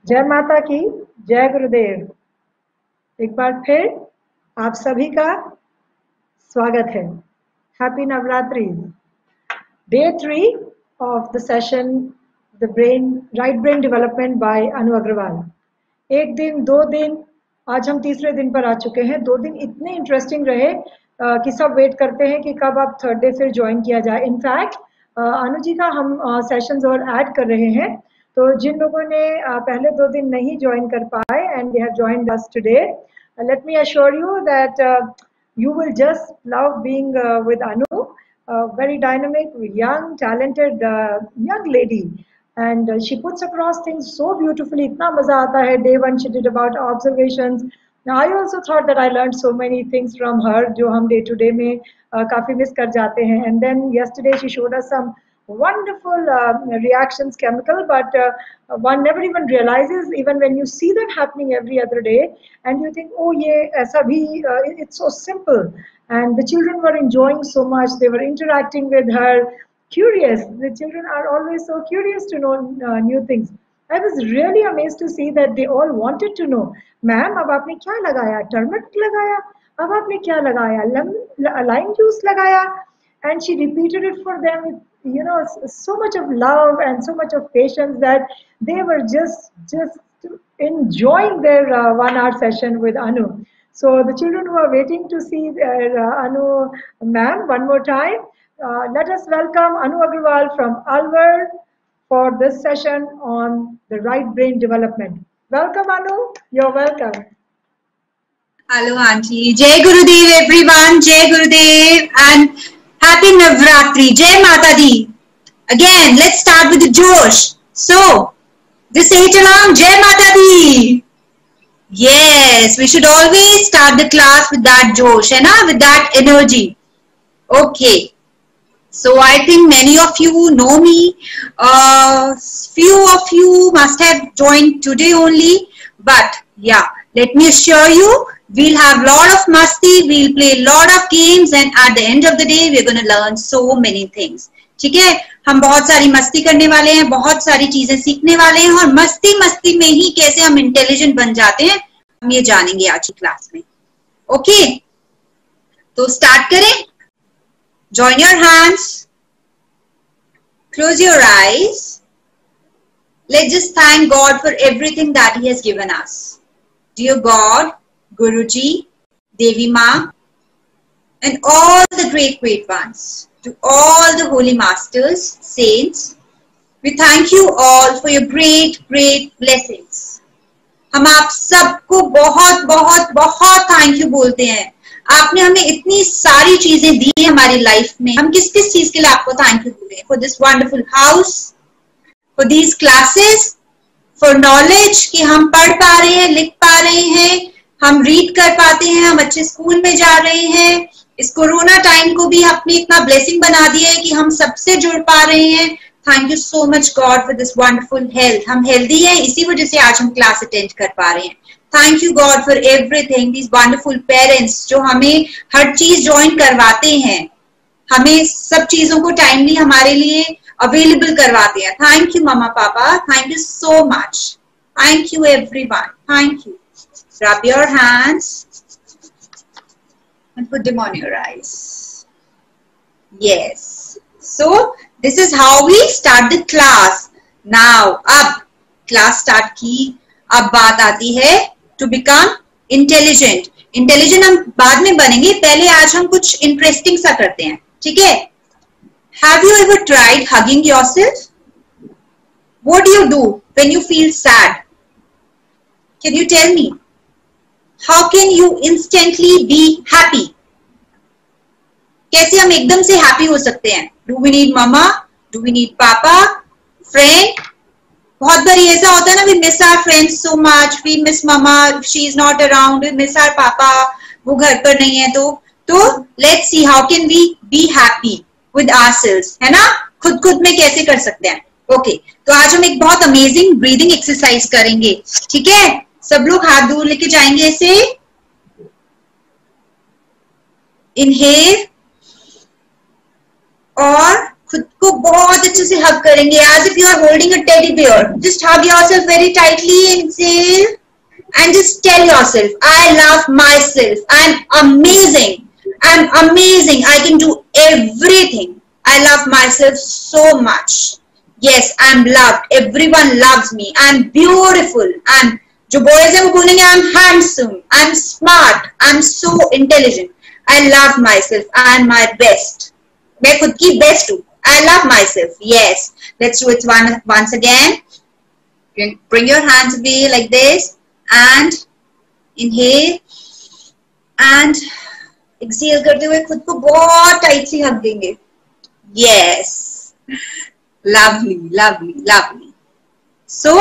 जय माता की, जय गुरुदेव। एक बार फिर आप सभी का स्वागत है। Happy Navratri. Day 3 of the session the right brain development by Anu Agarwal. एक दिन, 2 दिन, आज हम तीसरे दिन पर आ चुके हैं। 2 दिन इतने इंटरेस्टिंग रहे कि सब वेट करते हैं कि कब अब थर्ड डे फिर ज्वाइन किया जाए। इनफैक्ट अनु जी का हम सेशंस और ऐड कर रहे हैं, तो जिन लोगों ने पहले 2 दिन नहीं ज्वाइन कर पाए and they have joined us today, let me assure you that you will just love being with Anu, a very dynamic, young, talented young lady. And she puts across things so beautifully. Itna maza aata hai. Day 1 she did about observations. Now I also thought that I learned so many things from her, जो हम day to day में काफी miss कर जाते हैं. And then yesterday she showed us some wonderful reactions, chemical, but one never even realizes, even when you see that happening every other day, and you think, oh, ye aisa bhi, it's so simple. And the children were enjoying so much. They were interacting with her, curious. The children are always so curious to know new things. I was really amazed to see that they all wanted to know, ma'am, अब आपने क्या लगाया? Turmeric लगाया? अब आपने क्या लगाया? Lime juice लगाया? And she repeated it for them with, so much of love and so much of patience that they were just enjoying their 1 hour session with Anu. So the children who are waiting to see their Anu ma'am one more time, let us welcome Anu Agrawal from Alwar for this session on the right brain development. Welcome, Anu. You're welcome. Hello, Auntie. Jai Gurudev, everyone. Jai Gurudev and Happy Navratri. Jai Mata Di. Again, let's start with the Josh. So, just say it along. Jai Mata Di. Yes, we should always start the class with that Josh, with that energy. Okay. So, I think many of you know me. Few of you must have joined today only. But, yeah, let me assure you, we'll have a lot of masti, we'll play a lot of games, and at the end of the day, we're going to learn so many things. ठीक है, हम बहुत सारी मस्ती करने वाले हैं, बहुत सारी चीजें सीखने वाले हैं, और मस्ती में ही कैसे हम इंटेलिजेंट बन जाते हैं, हम ये जानेंगे आज की क्लास में. ओके, तो स्टार्ट करें. Join your hands, close your eyes. Let's just thank God for everything that He has given us. Dear God, Guruji, Devi Ma, and all the great ones, to all the holy masters, saints, we thank you all for your great blessings. हम आप सबको बहुत बहुत बहुत thank you बोलते हैं. आपने हमें इतनी सारी चीजें दी है हमारी लाइफ में. हम किस किस चीज के लिए आपको थैंक यू बोलें? For this wonderful house, for these classes, for knowledge कि हम पढ़ पा रहे हैं, लिख पा रहे हैं, हम रीड कर पाते हैं, हम अच्छे स्कूल में जा रहे हैं. इस कोरोना टाइम को भी आपने इतना ब्लेसिंग बना दिया है कि हम सबसे जुड़ पा रहे हैं. Thank you so much God for this wonderful health. हम हेल्दी हैं, इसी वजह से आज हम क्लास अटेंड कर पा रहे हैं. Thank you God for everything. These wonderful parents जो हमें हर चीज ज्वाइन करवाते हैं, हमें सब चीजों को टाइमली हमारे लिए अवेलेबल करवाते हैं. थैंक यू मम्मा पापा, thank you so much. Thank you everyone, thank you. Rub your hands and put them on your eyes. Yes. So this is how we start the class. Now, अब class start की. अब बात आती है to become intelligent. Intelligent हम बाद में बनेंगे, पहले आज हम कुछ interesting सा करते हैं. ठीक है? Have you ever tried hugging yourself? What do you do when you feel sad? Can you tell me? How can you instantly be happy? कैसे हम एकदम से हैप्पी हो सकते हैं? Do we need mama? Do we need papa? Friend? बहुत बार ऐसा होता है ना, we miss our friends so much. We miss mama, she is not around. We miss our papa, वो घर पर नहीं है. तो let's see how can we be happy with ourselves, है ना? खुद में कैसे कर सकते हैं? ओके, तो आज हम एक बहुत अमेजिंग ब्रीदिंग एक्सरसाइज करेंगे. ठीक है, सब लोग हाथ दूर लेके जाएंगे ऐसे. इनहेल, और खुद को बहुत अच्छे से हग करेंगे as if you are holding a teddy bear. Just hug yourself very tightly, exhale and just tell yourself, I love myself. I'm amazing. I'm amazing. I can do everything. I love myself so much. Yes, I'm loved. Everyone loves me. I'm beautiful. I'm जो boys है वो बोलेंगे I'm handsome, I'm smart, I'm so intelligent. I love myself. I'm my best. मैं खुद की best हूँ. I love myself. Yes. Let's do it once again. Bring your hands away like this and inhale and exhale करते हुए खुद को बहुत tight से hug देंगे. Yes. Lovely, lovely, lovely. So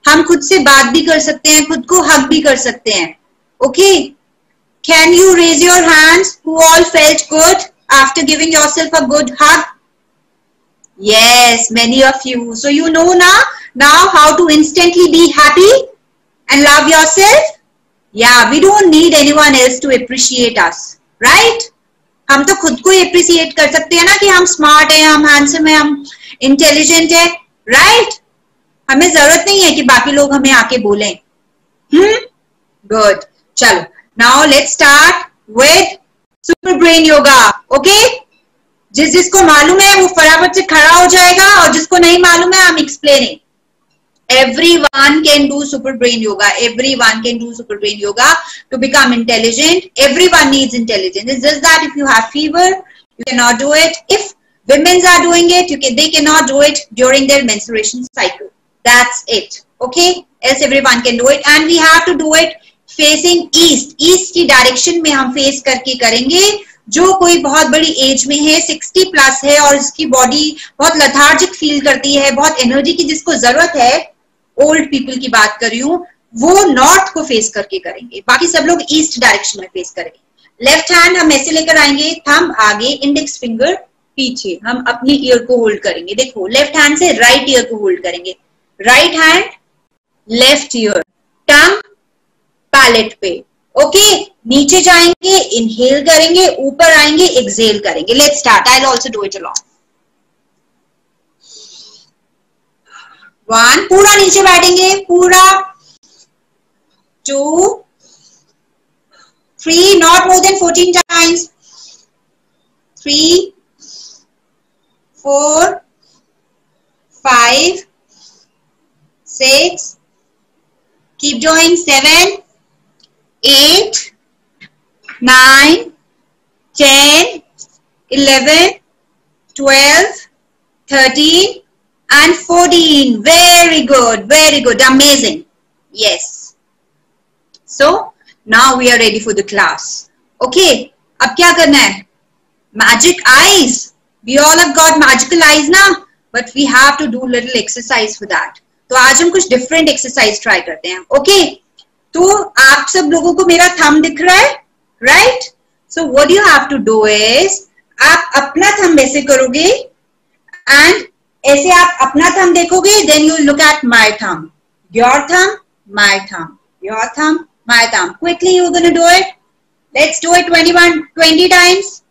हम खुद से बात भी कर सकते हैं, खुद को हग भी कर सकते हैं. Okay? Can you raise your hands who all felt good after giving yourself a good hug? Yes, many of you. So you know now how to instantly be happy and love yourself? Yeah, we don't need anyone else to appreciate us, right? हम तो खुद को appreciate कर सकते हैं ना कि हम smart हैं, हम handsome हैं, हम intelligent हैं, right? हमें जरूरत नहीं है कि बाकी लोग हमें आके बोलें. Good. चलो. Now let's start with super brain yoga. Okay? जिसको मालूम है वो फटाफट से खड़ा हो जाएगा और जिसको नहीं मालूम है I'm explaining. Everyone can do super brain yoga. Everyone can do super brain yoga to become intelligent. Everyone needs intelligence. It's just that if you have fever, you cannot do it. If women are doing it, they cannot do it during their menstruation cycle. That's it. Okay? Else everyone can do it. And we have to do it facing east. East की direction में हम face करके करेंगे. जो कोई बहुत बड़ी as में है, 60 प्लस है और इसकी बॉडी बहुत लथार्जिक फील करती है, बहुत एनर्जी की जिसको जरूरत है, ओल्ड पीपल की बात कर रही हूँ, वो नॉर्थ को फेस करके करेंगे. बाकी सब लोग ईस्ट डायरेक्शन में फेस करेंगे. लेफ्ट हैंड हम ऐसे लेकर आएंगे, थंब आगे, इंडेक्स फिंगर पीछे. हम अपनी ईयर को होल्ड करेंगे. देखो लेफ्ट हैंड से राइट ईयर को होल्ड करेंगे. राइट हैंड लेफ्ट ईयर, टंग पैलेट पे. ओके, नीचे जाएंगे, इनहेल करेंगे, ऊपर आएंगे, एक्सहेल करेंगे. Let's start. I will also do it along. 1, पूरा नीचे बैठेंगे, पूरा. 2, 3, not more than 14 times. 3, 4, 5, 6, keep doing. 7, 8, 9, 10, 11, 12, 13 and 14. Very good, very good, amazing. Yes. So now we are ready for the class. Okay, अब क्या करना है? Magic eyes. We all have got magical eyes now, but we have to do little exercise for that. तो आज हम कुछ different exercise try करते हैं. Okay? तो आप सब लोगों को मेरा थंब दिख रहा है, right? So what you have to do is, आप अपना थंब ऐसे करोगे and ऐसे आप अपना थंब देखोगे, then you look at my thumb. Your thumb, my thumb. Your thumb, my thumb. Quickly you're gonna do it. Let's do it 20 times.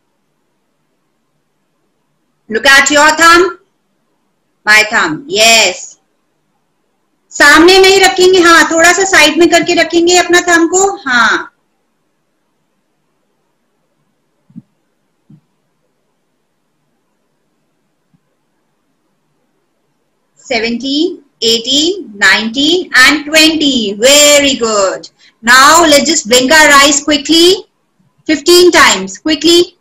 Look at your thumb, my thumb. Yes. सामने में ही रखेंगे, हाँ, थोड़ा सा side में करके रखेंगे अपना थंब को. हाँ, $17, $18, $19 and $20. Very good. Now let's just blink our eyes quickly. 15 times quickly.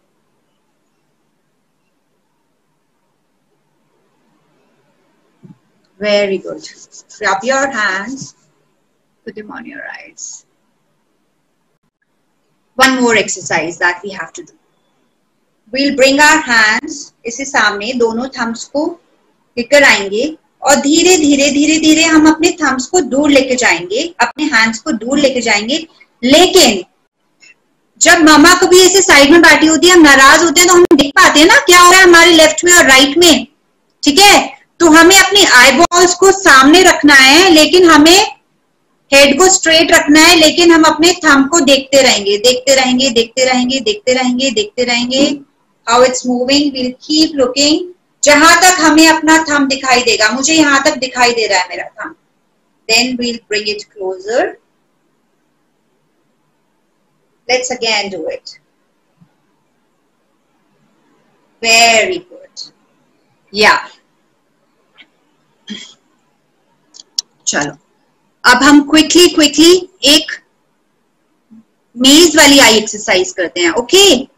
Very good. Rub your hands, put them on your eyes. One more exercise that we have to do. We'll bring our hands इसे सामने, दोनों thumbs को लेकर आएंगे और धीरे धीरे धीरे धीरे हम अपने thumbs को दूर लेके जाएंगे, अपने hands को दूर लेके जाएंगे. लेकिन जब मामा कभी ऐसे साइड में बैठी होती है, हम नाराज होते हैं तो हम देख पाते हैं ना क्या हो रहा है हमारे लेफ्ट में और राइट में. ठीक है, तो हमें अपनी आई बॉल्स को सामने रखना है, लेकिन हमें हेड को स्ट्रेट रखना है, लेकिन हम अपने थंब को देखते रहेंगे, देखते रहेंगे, देखते रहेंगे, देखते रहेंगे, देखते रहेंगे. How it's moving, will keep looking जहां तक हमें अपना थंब दिखाई देगा, मुझे यहां तक दिखाई दे रहा है मेरा thumb, then we'll bring it closer. Let's again do it. Very good. Yeah. चलो अब हम क्विकली एक मेज वाली आई एक्सरसाइज करते हैं. Okay,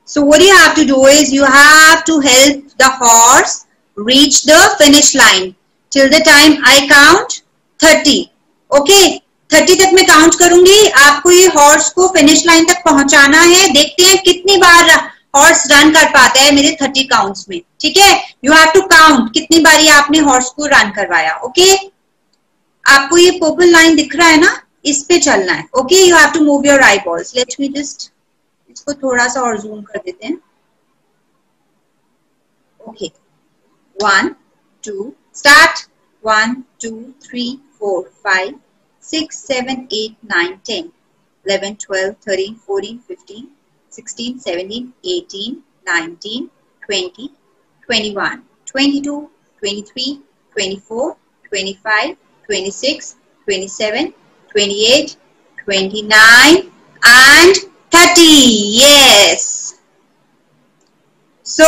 so what you have to do is you have to help the horse reach the finish line till the time I count 30. okay, 30 तक मैं काउंट करूंगी, आपको ये हॉर्स को फिनिश लाइन तक पहुंचाना है. देखते हैं कितनी बार हॉर्स रन कर पाता है मेरे 30 काउंट्स में. ठीक है, यू हैव टू काउंट कितनी बारी आपने हॉर्स को रन करवाया. ओके, आपको ये पर्पल लाइन दिख रहा है ना, इस पे चलना है. Okay, you have to move your eyeballs. Let me just इसको थोड़ा सा और जूम कर देते हैं. Okay, 1 2 start. 1 2 3 4 5 6 7 8 9 10 11 12 13 14 15 16 17 18 19 20 21 22 23 24 25 26 27 28 29 and 30. Yes. So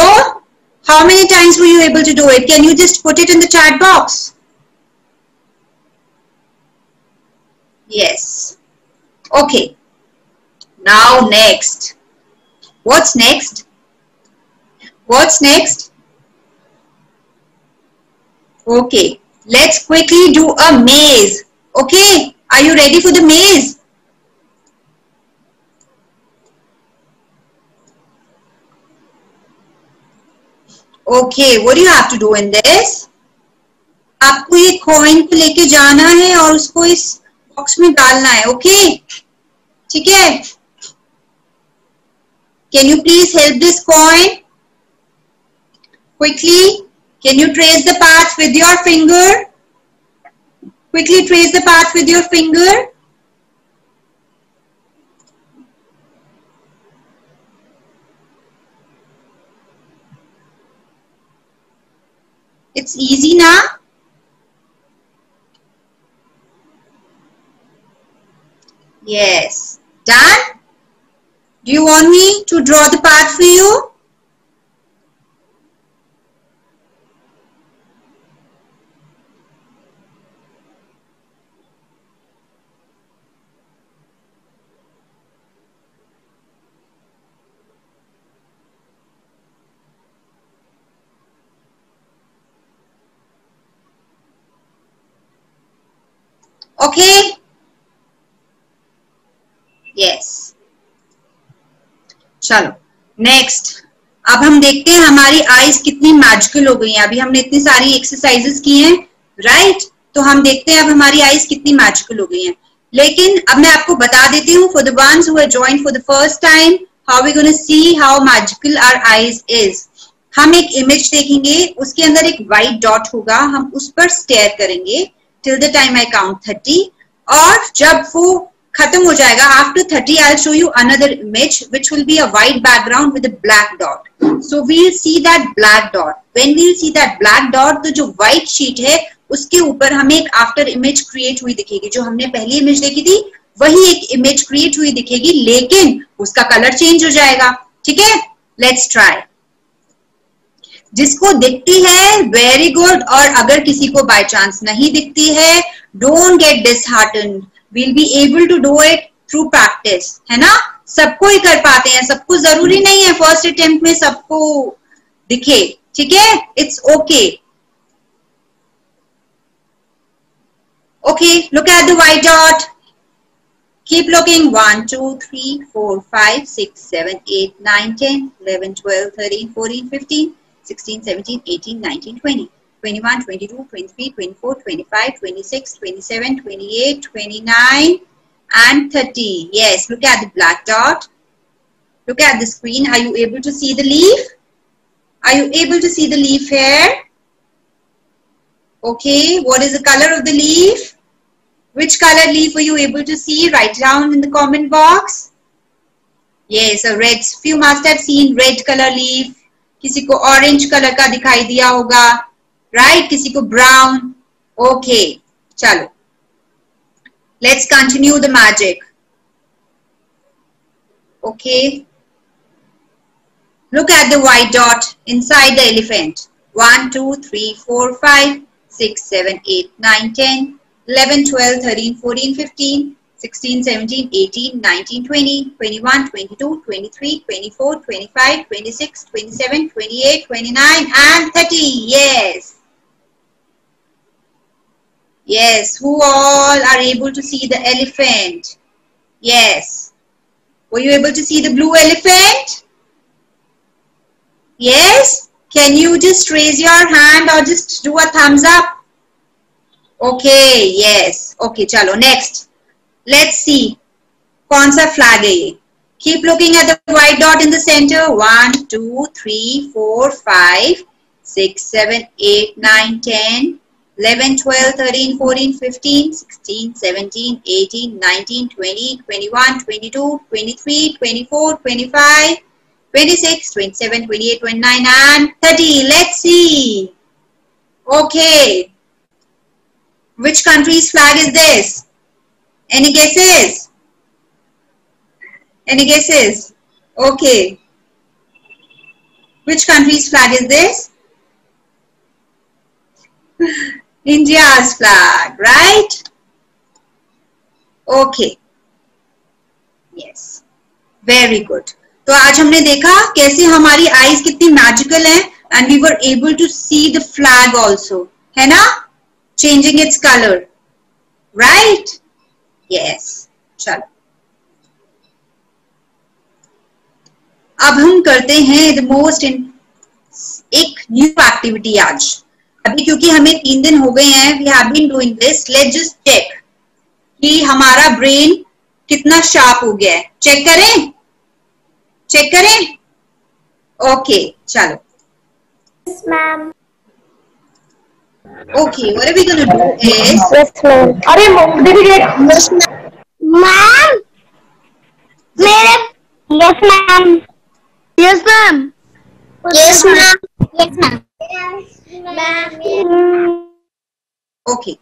how many times were you able to do it? Can you just put it in the chat box? Yes. Okay, now next. What's next? What's next? Okay, let's quickly do a maze. Okay, are you ready for the maze? Okay, what do you have to do in this? आपको ये coin को लेके जाना है और उसको इस box में डालना है. ओके, ठीक है. Can you please help this coin? Quickly, can you trace the path with your finger? Quickly trace the path with your finger. It's easy now. Yes. Done? Do you want me to draw the path for you? Okay. Yes. चलो next. अब हम देखते हैं हमारी eyes कितनी magical हो गई हैं. अभी हमने इतनी सारी एक्सरसाइजेस की हैं, राइट? तो हम देखते हैं अब हमारी आईज कितनी मैजिकल हो गई हैं. लेकिन अब मैं आपको बता देती हूँ, for the ones who have joined for the first time, how we gonna see how magical our eyes is. हम एक इमेज देखेंगे, उसके अंदर एक व्हाइट डॉट होगा, हम उस पर स्टेयर करेंगे till the time I count 30. और जब वो खत्म हो जाएगा, after 30 I'll show you another image which will be a white background with a black dot. So we'll see that black dot. When we'll see that black dot, तो जो white sheet है उसके ऊपर हमें एक after image create हुई दिखेगी. जो हमने पहली image देखी थी वही एक image create हुई दिखेगी, लेकिन उसका कलर चेंज हो जाएगा. ठीक है, let's try. जिसको दिखती है वेरी गुड, और अगर किसी को बाय चांस नहीं दिखती है, don't get disheartened. We'll be able to do it through practice, है ना? सबको ही कर पाते हैं, सबको जरूरी नहीं है फर्स्ट अटेम्प्ट में सबको दिखे. ठीक है, it's okay. Okay, look at the white dot. Keep looking. 1 2 3 4 5 6 7 8 9 10 11 12 13 14 15 16 17 18 19 20 21, 22, 23, 24, 25, 26, 27, 28, 29, and 30. Yes, look at the black dot. Look at the screen. Are you able to see the leaf? Are you able to see the leaf here? Okay, what is the color of the leaf? Which color leaf were you able to see? Write down in the comment box. Yes, a red. Few must have seen red color leaf. किसी को orange colour का दिखाई दिया होगा, right, किसी को brown. Okay, चलो let's continue the magic. Okay, look at the white dot inside the elephant. 1 2 3 4 5 6 7 8 9 10 11 12 13 14 15 16 17 18 19 20 21 22 23 24 25 26 27 28 29 and 30. Yes, yes, who all are able to see the elephant? Yes, were you able to see the blue elephant? Yes, can you just raise your hand or just do a thumbs up? Okay, yes. Okay, chalo, next. Let's see. कौन सा flag है ये? Keep looking at the white dot in the center. 1 2 3 4 5 6 7 8 9 10 11 12 13 14 15 16 17 18 19 20 21 22 23 24 25 26, 27, 28, 29 and 30. Let's see. Okay. Which country's flag is this? Any guesses? Any guesses? Okay. Which country's flag is this? India's flag, right? Okay. Yes. Very good. तो आज हमने देखा कैसे हमारी eyes कितनी magical है and we were able to see the flag also, है ना, changing its colour, right? Yes, चलो अब हम करते हैं द मोस्ट एक न्यू एक्टिविटी आज। अभी क्योंकि हमें 3 दिन हो गए हैं, we have been doing this, let's just check कि हमारा ब्रेन कितना शार्प हो गया है। चेक करें, चेक करें। ओके, चलो। Yes, ma'am. Okay, what are we gonna do is? Yes, ma'am. अरे दीदी मैम मेरे yes ma'am. Yes ma'am. Yes ma'am. Yes ma'am. Okay.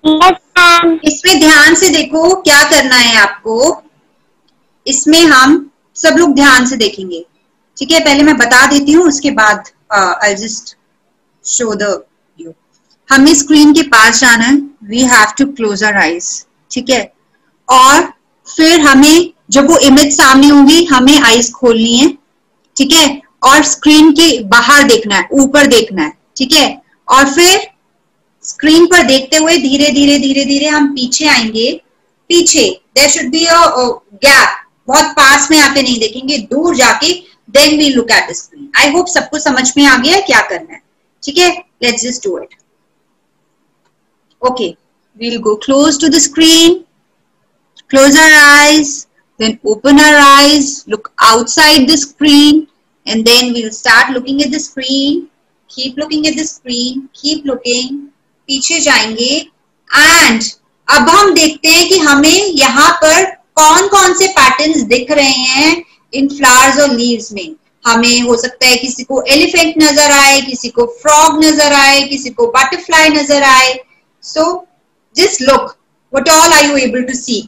Yes ma'am. इसमें ध्यान से देखो क्या करना है आपको। इसमें हम सब लोग ध्यान से देखेंगे, ठीक है? पहले मैं बता देती हूँ, उसके बाद I just show the view. हमें स्क्रीन के पास जाना है, we have to close our eyes, ठीक है? और फिर हमें जब वो इमेज सामने होगी हमें आईज खोलनी है, ठीक है? और स्क्रीन के बाहर देखना है, ऊपर देखना है, ठीक है? और फिर स्क्रीन पर देखते हुए धीरे धीरे धीरे धीरे हम पीछे आएंगे। पीछे there should be a gap, बहुत पास में आके नहीं देखेंगे, दूर जाके then we look at the screen. I hope सबको समझ में आ गया है क्या करना है, ठीक है? Let's just do it. Okay, we will go close to the screen, close our eyes, then open our eyes, look outside the screen and then we will start looking at the screen. Keep looking at the screen, keep looking, पीछे जाएंगे and अब हम देखते हैं कि हमें यहाँ पर कौन कौन से पैटर्न्स दिख रहे हैं इन फ्लावर्स और लीव्स में। हमें हो सकता है किसी को एलिफेंट नजर आए, किसी को फ्रॉग नजर आए, किसी को बटरफ्लाई नजर आए। So just look, what all are you able to see?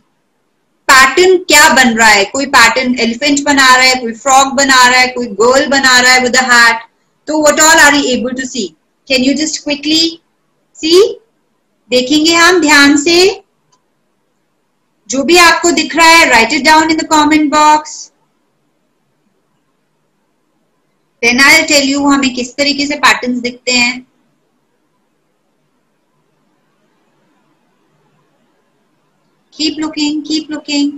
Pattern क्या बन रहा है? कोई पैटर्न एलिफेंट बना रहा है, कोई फ्रॉग बना रहा है, कोई गर्ल बना रहा है विद अ हैट। तो what all are you able to see? Can you just quickly see? देखेंगे हम ध्यान से, जो भी आपको दिख रहा है write it down in the comment box, then I will tell you हमें किस तरीके से पैटर्न्स दिखते हैं। Keep looking, keep looking.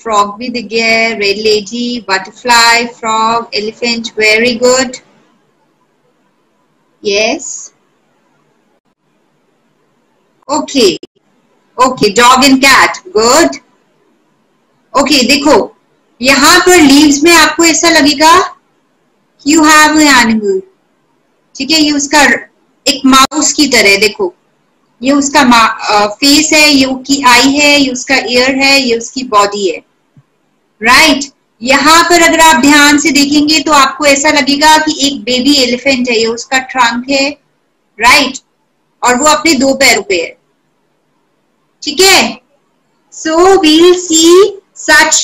Frog भी दिख गया है, red lady, butterfly, frog, elephant, very good. Yes, okay okay, dog and cat, good. Okay, देखो यहाँ पर लीव्स में आपको ऐसा लगेगा यू हैव एन एनिमल, ठीक है? ये उसका एक माउस की तरह, देखो ये उसका फेस है, ये उसकी आई है, ये उसका ईयर है, ये उसकी बॉडी है, राइट। यहाँ पर अगर आप ध्यान से देखेंगे तो आपको ऐसा लगेगा कि एक बेबी एलिफेंट है, ये उसका ट्रंक है, राइट, और वो अपने दो पैरों पे है, ठीक है। So we'll see such,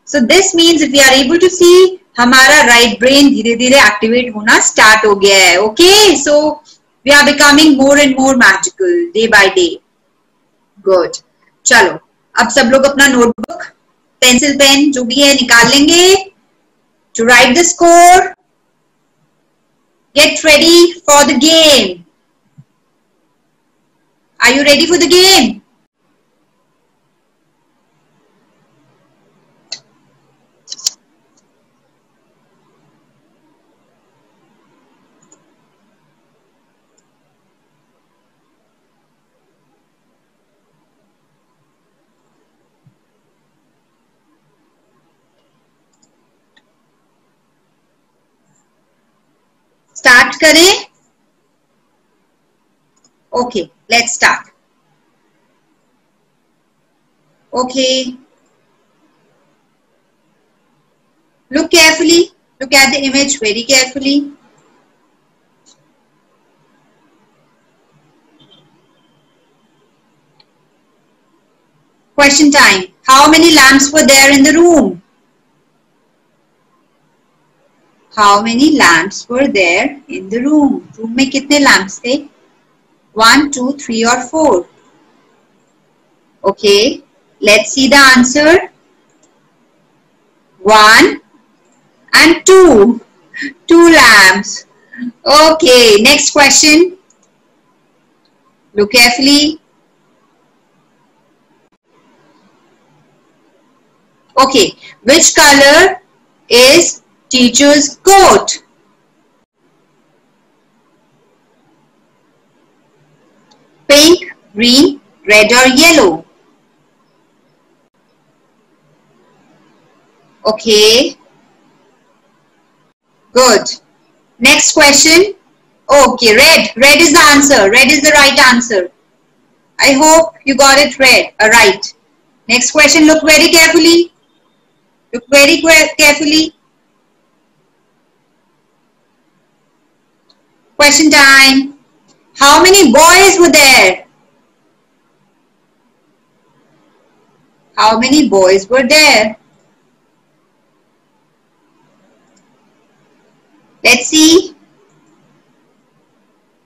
so this means if we are able to see, हमारा राइट ब्रेन धीरे धीरे एक्टिवेट होना स्टार्ट हो गया है, okay. So we are becoming more and more magical day by day, good. चलो अब सब लोग अपना नोटबुक, पेंसिल, पेन जो भी है निकाल लेंगे to write the score. Get ready for the game. Are you ready for the game? Start करें? Okay, let's start. Okay, look carefully, look at the image very carefully. Question time. How many lamps were there in the room? How many lamps were there in the room? Room में कितने lamps थे? 1, 2, 3 और 4. Okay, let's see the answer. 1 and 2. 2 lamps. Okay, next question. Look carefully. Okay, which color is teacher's coat? Pink, green, red or yellow? Okay, good. Next question. Okay, red. Red is the answer. Red is the right answer. I hope you got it right. Next question. Look very carefully. Look very carefully. Question time. How many boys were there? How many boys were there? Let's see.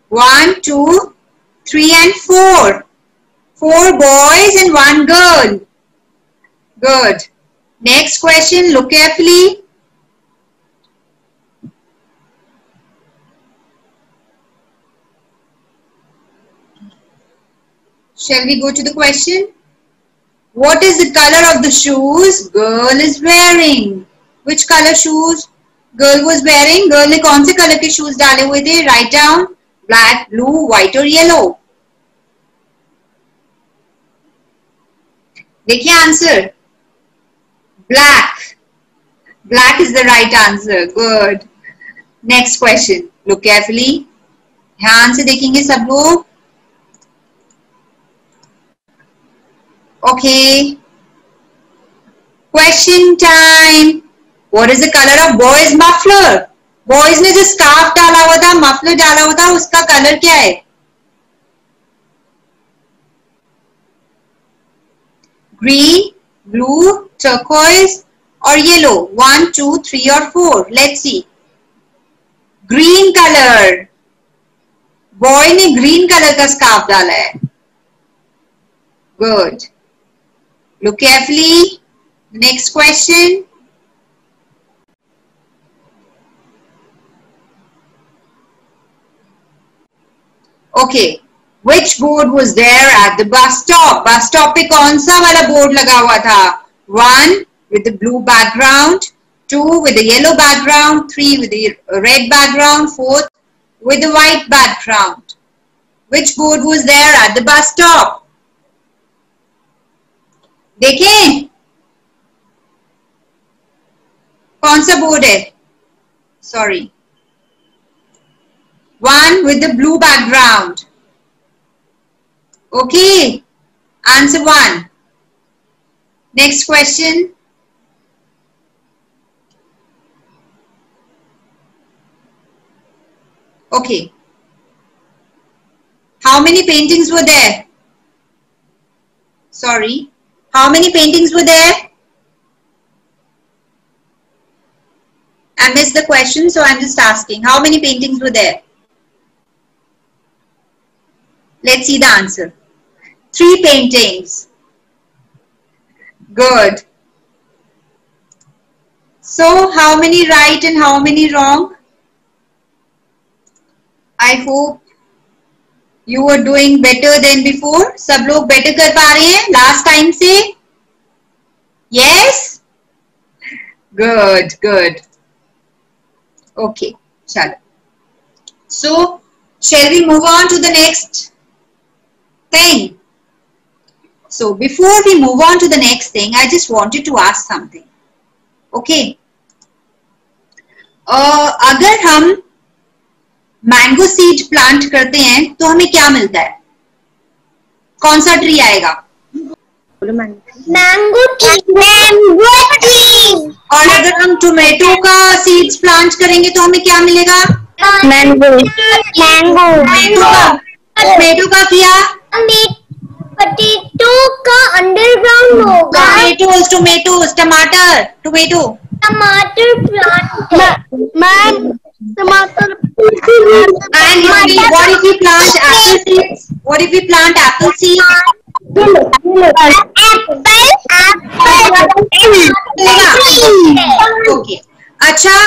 1, 2, 3 and 4. 4 boys and 1 girl. Good. Next question. Look carefully. Shall we go to the question? What is the color of the shoes girl is wearing? Which color shoes girl was wearing? Girl ने कौन से color के shoes डाले हुए थे? Write down. Black, blue, white or yellow. देखिए answer. Black. Black is the right answer. Good. Next question. Look carefully. ध्यान से देखेंगे सब लोग. Okay. Question time. What is the color of boy's muffler? Boys ने जो scarf डाला हुआ था, muffler डाला हुआ था, उसका color क्या है? Green, blue, turquoise or yellow? 1, 2, 3 or 4. Let's see. Green color. Boy ने green color का scarf डाला है. Good. Look carefully. Next question. Okay. Which board was there at the bus stop? Bus stop पे कौन सा वाला board लगा हुआ था? 1 with the blue background, 2 with the yellow background, 3 with the red background, 4 with the white background. Which board was there at the bus stop? देखें कौन सा बोर्ड है? Sorry, One with the blue background. Okay. Answer 1. Next question. Okay. How many paintings were there? Sorry. How many paintings were there? I missed the question, so I'm just asking. How many paintings were there? Let's see the answer. 3 paintings. Good. So, how many right and how many wrong? I hope you were doing better than before. सब लोग better कर पा रहे हैं last time से? Yes? Good, good. Okay, chalo. So, shall we move on to the next thing? So, before we move on to the next thing, I just wanted to ask something. Okay. अगर हम mango seed plant करते हैं तो हमें क्या मिलता है? कौन सा ट्री आएगा? Mango tree. और अगर हम टोमेटो का सीड्स प्लांट करेंगे तो हमें क्या मिलेगा? मैंगो। टोमेटो का किया? पोटैटो का अंडरग्राउंड होगा। टोमेटोज, टमाटर, टोमेटो, टमाटर प्लांट। टमाटर। And what if we plant apple seeds? What if we plant apple seeds? Okay. Acha,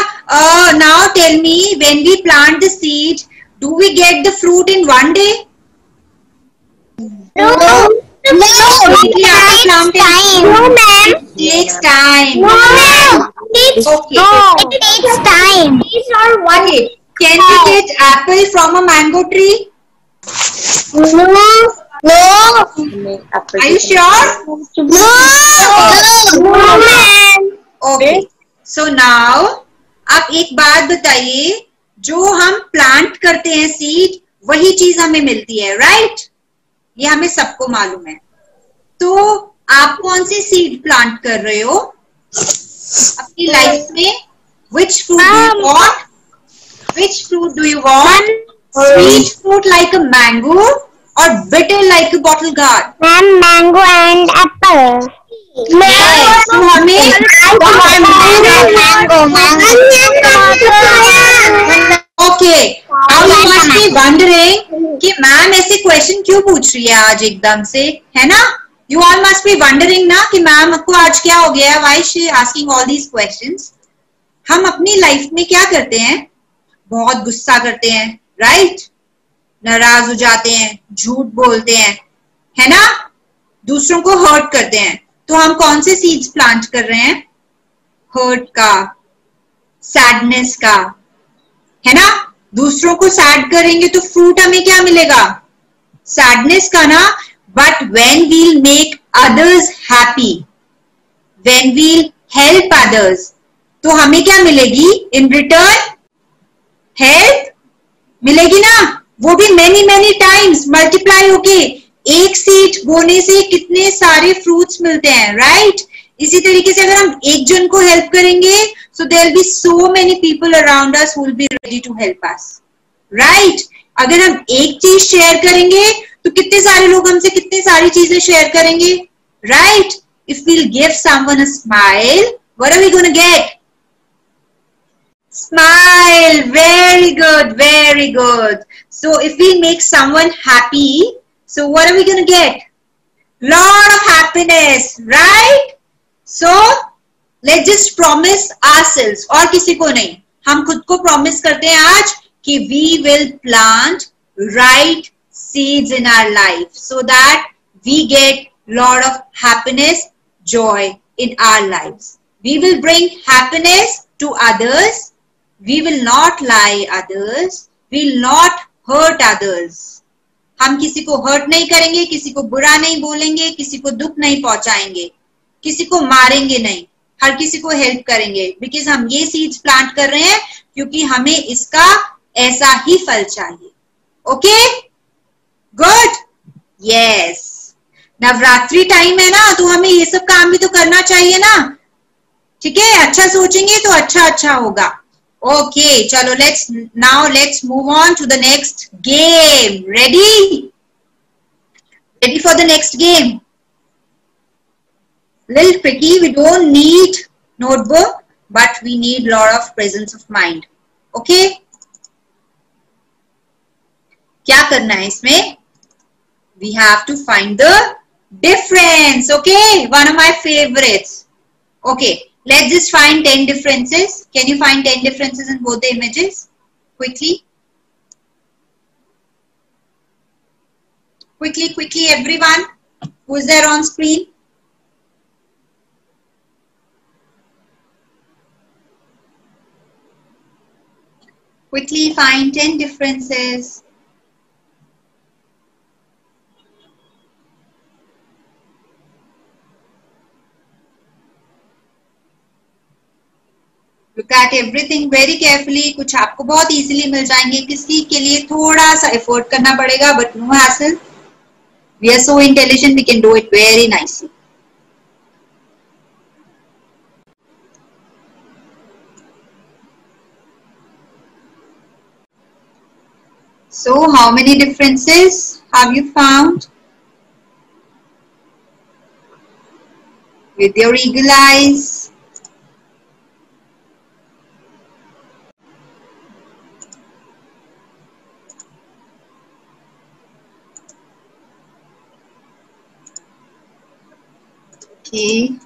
now tell me, when we plant the seed, do we get the fruit in one day? No. Takes time. No, ma'am. Okay. It takes time. These are one. Okay. Can we get apple from a mango tree? No. Are you sure? No, ma'am. Okay. So now, आप एक बात बताइए, जो हम plant करते हैं seed, वही चीज हमें मिलती है, राइट? ये हमें सबको मालूम है. तो आप कौन सी सीड प्लांट कर रहे हो अपनी लाइफ में? Which fruit do you want? Which fruit do you want? Sweet fruit like a mango or bitter like a bottle gourd? Ma'am, mango and apple. तो हमें ओके. अब you must be wondering कि ma'am ऐसे question क्यों पूछ रही है आज एकदम से, है ना? You all must be wondering ना कि मैम आपको आज क्या हो गया? Why is she asking all these questions? हम अपनी लाइफ में क्या करते हैं? बहुत गुस्सा करते हैं, राइट? नाराज हो जाते हैं, झूठ बोलते हैं, है ना? दूसरों को हर्ट करते हैं. तो हम कौन से सीड्स प्लांट कर रहे हैं? हर्ट का, सैडनेस का, है ना? दूसरों को सैड करेंगे तो फ्रूट हमें क्या मिलेगा? सैडनेस का ना. But when we'll make others happy, when we'll help others, तो हमें क्या मिलेगी इन रिटर्न? हेल्प मिलेगी ना. वो भी मेनी टाइम्स मल्टीप्लाई होके. एक सीड बोने से कितने सारे फ्रूट्स मिलते हैं, राइट? इसी तरीके से अगर हम एक जन को हेल्प करेंगे, so there will be so many people around us who will be ready to help us, right? अगर हम एक चीज शेयर करेंगे तो कितने सारे लोग हमसे कितनी सारी चीजें शेयर करेंगे, right? If we'll give someone a smile, what are we gonna get? Smile. Very good, very good. So if we make someone happy, so what are we going to get? Lot of happiness, right? So let's just promise ourselves, और किसी को नहीं, हम खुद को promise करते हैं आज कि we will plant right seeds in our life so that we get lot of happiness, joy in our lives. We will bring happiness to others. We will not lie others. We will not hurt others. हम किसी को hurt नहीं करेंगे, किसी को बुरा नहीं बोलेंगे, किसी को दुख नहीं पहुंचाएंगे, किसी को मारेंगे नहीं, हर किसी को हेल्प करेंगे. बिकॉज हम ये सीड्स प्लांट कर रहे हैं क्योंकि हमें इसका ऐसा ही फल चाहिए। Okay, good, yes. Navratri time है ना, तो हमें ये सब काम भी तो करना चाहिए ना। ठीक है, अच्छा सोचेंगे तो अच्छा अच्छा होगा। ओके, चलो let's move on to the next game. Ready for the next game? Little tricky. We don't need notebook, but we need lot of presence of mind. Okay? क्या करना है इसमें? We have to find the difference. Okay? One of my favorites. Okay. Let's just find 10 differences. Can you find 10 differences in both the images? Quickly. Quickly, everyone. Who's there on screen? Quickly find 10 differences. Look at everything very carefully. कुछ आपको बहुत easily मिल जाएंगे, किसी के लिए थोड़ा सा effort करना पड़ेगा, but no hassle. We are so intelligent, we can do it very nicely. So, how many differences have you found? With your eagle eyes. Okay.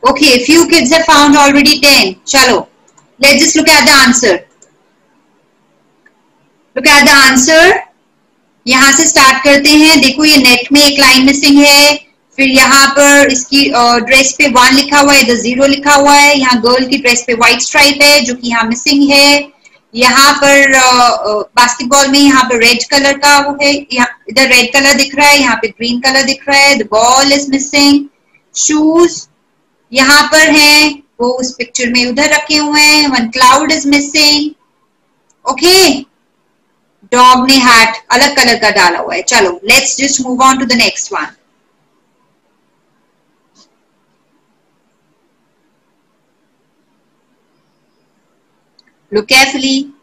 Okay, few kids have found already 10. Chalo, let's just look at the answer. Look at the answer. यहाँ से start करते हैं। देखो ये net में एक line missing है, फिर यहाँ पर इसकी ड्रेस पे 1 लिखा हुआ है, इधर 0 लिखा हुआ है। यहाँ गर्ल की ड्रेस पे व्हाइट स्ट्राइप है जो कि यहाँ मिसिंग है। यहाँ पर बास्केटबॉल में यहाँ पर रेड कलर का वो है, इधर रेड कलर दिख रहा है, यहाँ पे ग्रीन कलर दिख रहा है। The ball is missing. Shoes यहाँ पर है, वो उस पिक्चर में उधर रखे हुए हैं। 1 cloud is missing. Okay, dog ने हैट अलग कलर का डाला हुआ है। चलो let's just move on to the next one. Look carefully.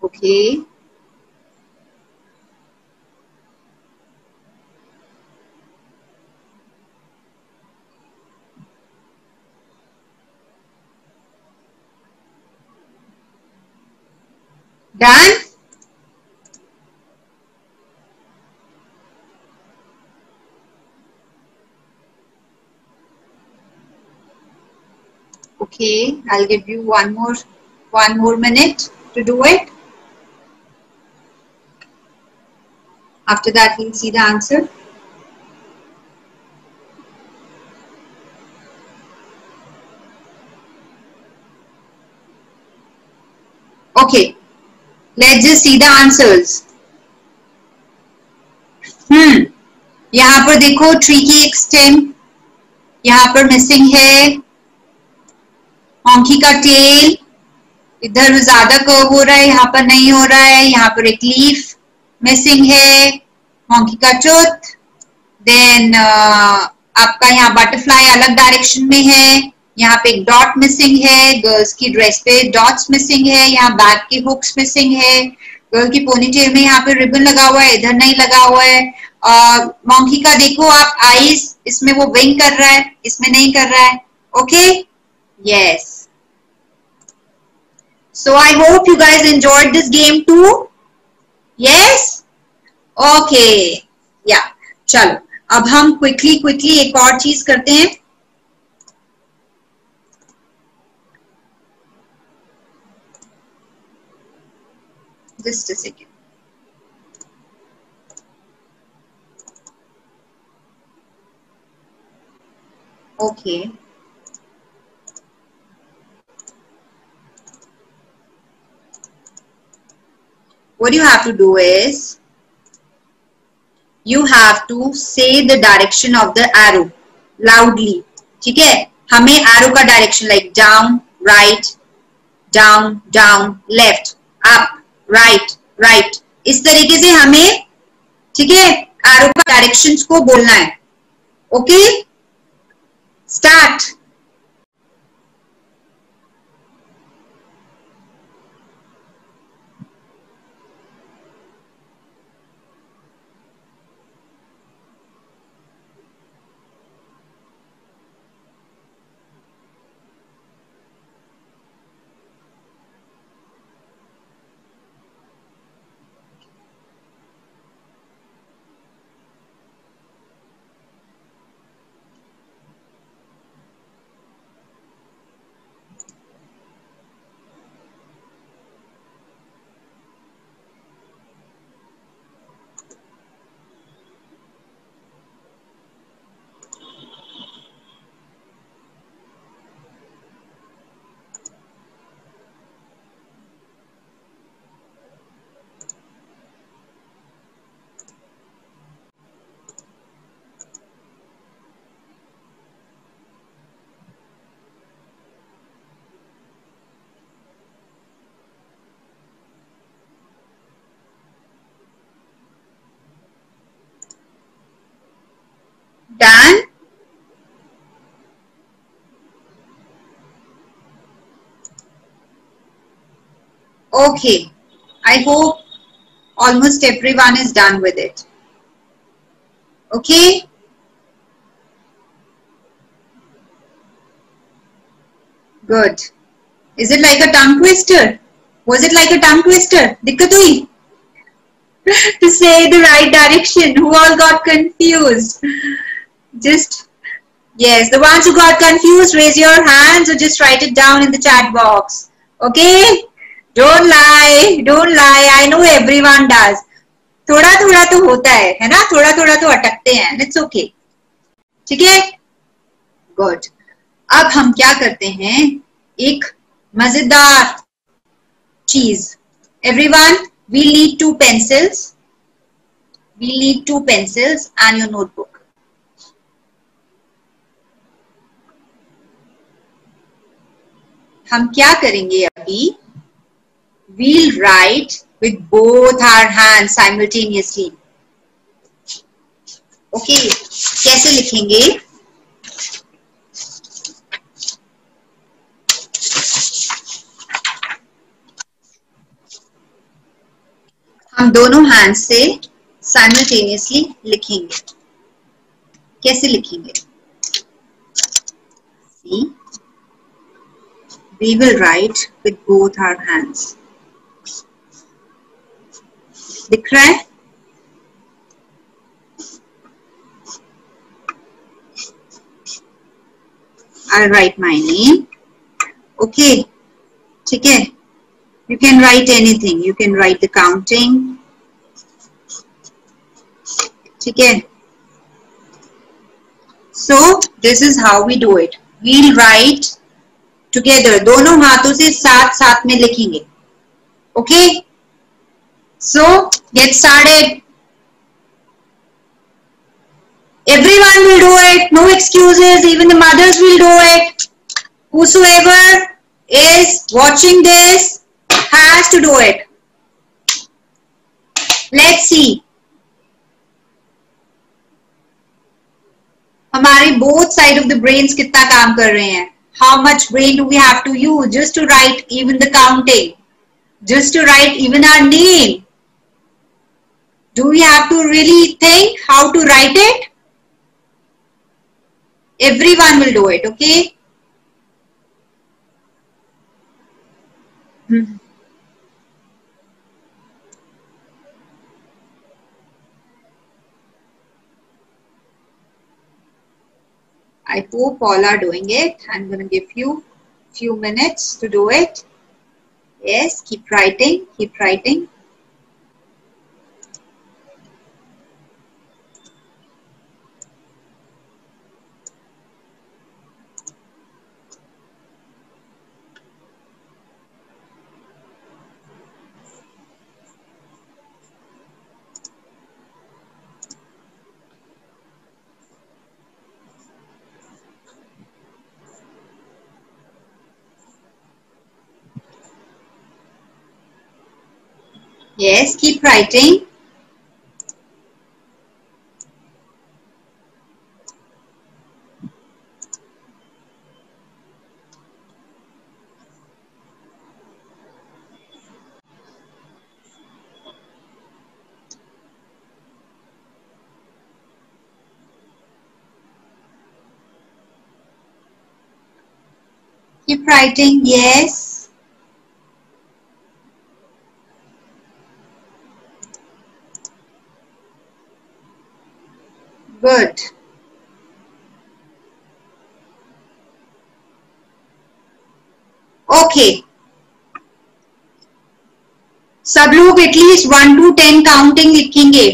Okay, done. Okay, I'll give you one more minute to do it. After that, we'll see the answer. Okay, let's just see the answers. यहाँ पर देखो tree की एक stem यहाँ पर missing है। हॉन्की का tell इधर ज्यादा कर्व हो रहा है, यहाँ पर नहीं हो रहा है। यहाँ पर एक लीफ मिसिंग है। हॉन्की का टूथ। देन आपका यहाँ बटरफ्लाई अलग डायरेक्शन में है। यहाँ पे एक डॉट मिसिंग है। गर्ल्स की ड्रेस पे डॉट्स मिसिंग है। यहाँ बैक की हुक्स मिसिंग है। गर्ल की पोनीटेल में यहाँ पे रिबन लगा हुआ है, इधर नहीं लगा हुआ है। मॉन्की का देखो आप आईज, इसमें वो विंग कर रहा है, इसमें नहीं कर रहा है। Okay, yes. So I hope you guys enjoyed this game too. Yes? Okay. Yeah. चलो अब हम क्विकली एक और चीज करते हैं। Just a second. Okay. What you have to do is, you have to say the direction of the arrow loudly. ठीक है, हमें arrow का direction like down, right, down, down, left, up, right, right, इस तरीके से हमें, ठीक है, arrow का directions को बोलना है. Okay, start. Done? Okay, I hope almost everyone is done with it. Okay? Good. Is it like a tongue twister? Was it like a tongue twister? दिक्कत हुई? To say the right direction. Who all got confused? Just, yes, the ones who got confused, raise your hands or just write it down in the chat box. Okay? Don't lie. Don't lie. I know everyone does. थोड़ा थोड़ा तो होता है ना? थोड़ा थोड़ा तो अटकते हैं. It's okay. ठीक है? Good. अब हम क्या करते हैं? एक मजेदार चीज. Everyone, we need 2 pencils. We need 2 pencils and your notebook. हम क्या करेंगे अभी? We'll write with both our hands simultaneously. Okay, कैसे लिखेंगे? हम दोनों हैंड से साइमल्टेनियसली लिखेंगे. कैसे लिखेंगे? See, we will write with both our hands. दिख रहा है? I'll write my name. Okay, ठीक है? You can write anything. You can write the counting. ठीक है? So this is how we do it. We'll write together. दोनों हाथों से साथ साथ में लिखेंगे. Okay? So get started. Everyone will do it. No excuses. Even the mothers will do it. Whosoever is watching this has to do it. Let's see. हमारे both side of the brains कितना काम कर रहे हैं? How much brain do we have to use just to write even the counting? Just to write even our name? Do we have to really think how to write it? Everyone will do it, okay? I hope all are doing it. I'm going to give you a few minutes to do it. Yes, keep writing, keep writing. Yes, keep writing. Keep writing, yes. Good. Okay. सब लोग at least 1 to 10 counting लिखेंगे.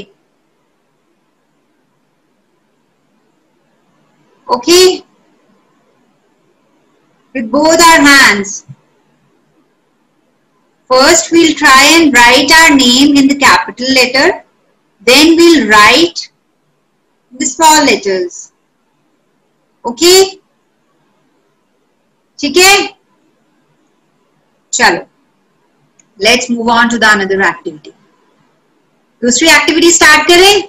Okay. With both our hands. First, we'll try and write our name in the capital letter. Then we'll write the small letters. Okay? ठीक है? चलो. Let's move on to the another activity. दूसरी activity start करें?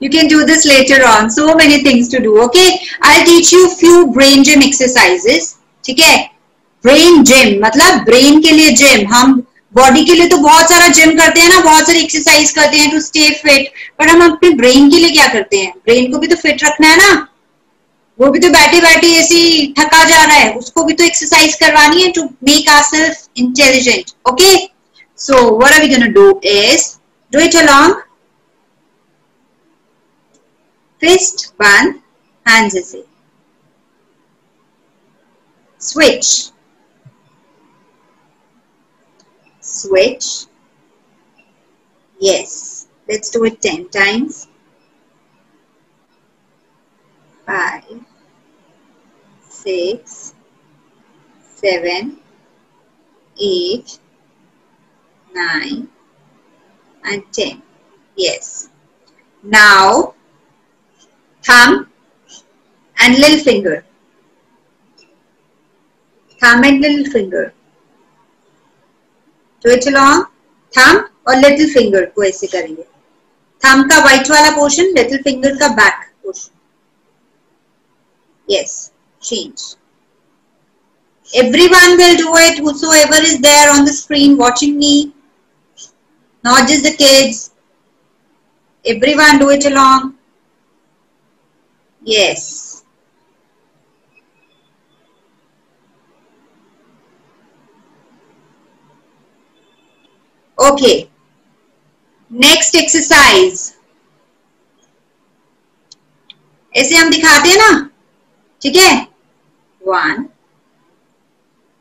You can do this later on. So many things to do. Okay? I'll teach you few brain gym exercises. ठीक है? Brain gym मतलब brain के लिए gym. हम body के लिए तो बहुत सारा जिम करते हैं ना, बहुत सारी एक्सरसाइज करते हैं टू स्टे फिट, पर हम अपने ब्रेन के लिए क्या करते हैं? ब्रेन को भी तो फिट रखना है ना. वो भी तो बैठे बैठे ऐसे थका जा रहा है, उसको भी तो एक्सरसाइज करवानी है to make ourselves intelligent. Okay, so what are we gonna do is do it along. Fist बंद, हैंड्स ऐसे. Switch, switch. Yes, let's do it 10 times. 5, 6, 7, 8, 9 and 10. Yes. Now thumb and little finger. Thumb and little finger. Do it along. Thumb और little finger को ऐसे करेंगे. Thumb का white वाला portion, little finger का back portion. Yes, change. Everyone will do it, whosoever is there on the screen watching me, not just the kids. Everyone do it along. Yes. Okay. Next exercise. ऐसे हम दिखाते हैं ना, ठीक है? 1,